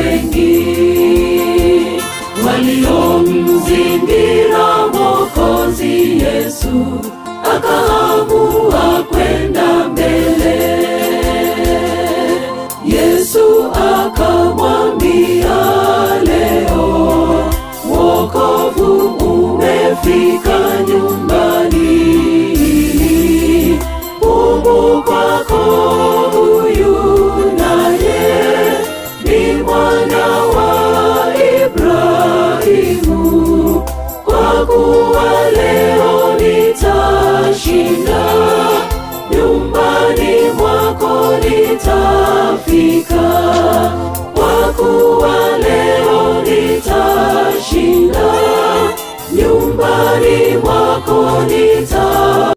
wengi waliomzingira Mwokozi Yesu, akaamua kwenda mbele. Yesu akamwambia, leo wokovu umefika nyumbani. Mungu kwako huyu naye ni mwana wa Ibrahimu, kwa kuwa leo nitashinda, nyumbani mwako nitafika.